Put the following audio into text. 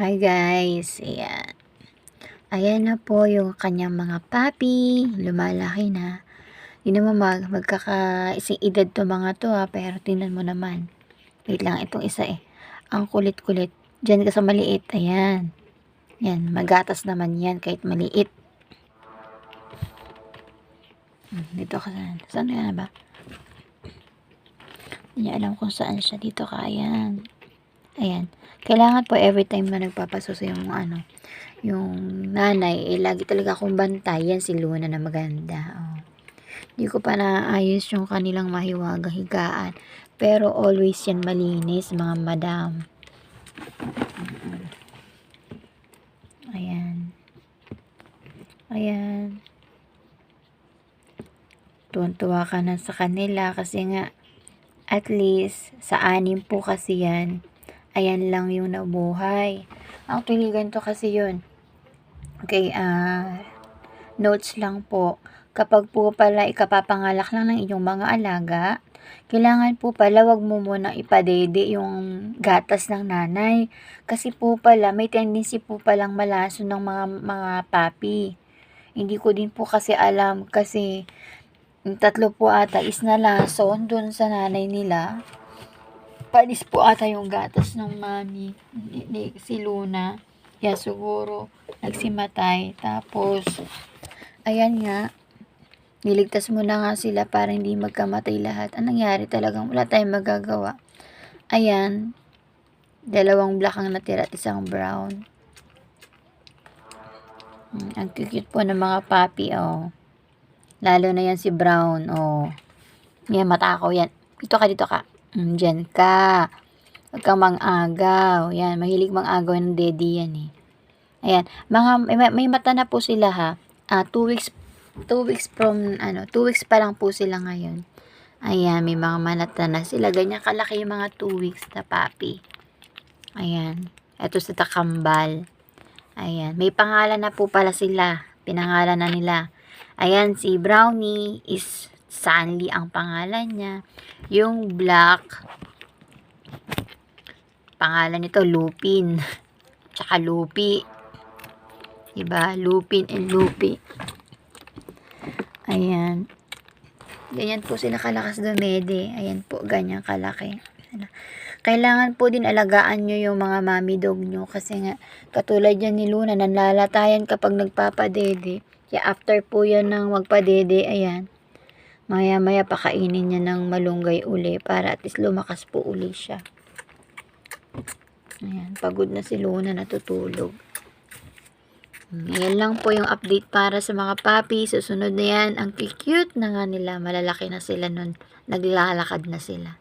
Hi guys, ayan. Ayan na po yung kanyang mga puppy, lumalaki na. Hindi naman magkakaising edad to mga to pero tingnan mo naman. Wait lang, itong isa ang kulit-kulit. Diyan ka sa maliit, ayan. Yan, magatas naman yan kahit maliit. Dito ka saan na ba? Hindi niya alam kung saan siya. Dito ka, ayan. Ayan. Kailangan po every time na nagpapasuso yung nanay, lagi talaga akong bantay. Yan si Luna na maganda. Oh. Hindi ko pa naayos yung kanilang mahiwagang higaan. Pero always yan malinis, mga madam. Ayan. Ayan. Tuwan-tuwa ka na sa kanila kasi nga at least sa 6 po kasi yan. Ayan lang yung nabuhay. Actually, ganito kasi yun. Okay, notes lang po. Kapag po pala ikapapangalak lang ng inyong mga alaga, kailangan po pala wag mo muna ipadede yung gatas ng nanay. Kasi po pala may tendency po palang malaso ng mga papi. Hindi ko din po kasi alam kasi yung 3 po ata is nalason dun sa nanay nila. Panis po ata yung gatas ng mami ni si Luna. Yeah, siguro nagsimatay. Tapos, ayan nga, niligtas mo na nga sila para hindi magkamatay lahat. Anong nangyari talagang wala tayong magagawa. Ayan, 2 black ang natira at 1 brown. Ang cute po ng mga puppy, oh. Lalo na yan si Brown, oh. Yan, matakaw yan. Dito ka. Diyan ka. Huwag kang mang-agaw. Yan, mahilig mang-agaw ng daddy yan eh. Ayan, may mata na po sila ha. 2 weeks from 2 weeks pa lang po sila ngayon. Ayan, may mga mata na sila. Ganyan kalaki yung mga 2 weeks na puppy. Ayan, eto si Takambal. Ayan, may pangalan na po pala sila. Pinangalan na nila. Ayan, si Brownie is Sanli ang pangalan niya. Yung black, pangalan nito Lupin. Tsaka Lupi. Diba? Lupin and Lupi. Ayan. Ganyan po sila kalakas dumede. Ayan po, ganyan kalaki. Kailangan po din alagaan nyo yung mga mommy dog nyo. Kasi nga, katulad yan ni Luna, nanlalatayan kapag nagpapadede. Kaya after po yan ng magpadede, ayan. Maya-maya pakainin niya ng malunggay uli para at least lumakas po uli siya. Ayan, pagod na si Luna, natutulog. Ayan lang po yung update para sa mga puppy. Susunod na yan, ang cute na nga nila. Malalaki na sila nun. Naglalakad na sila.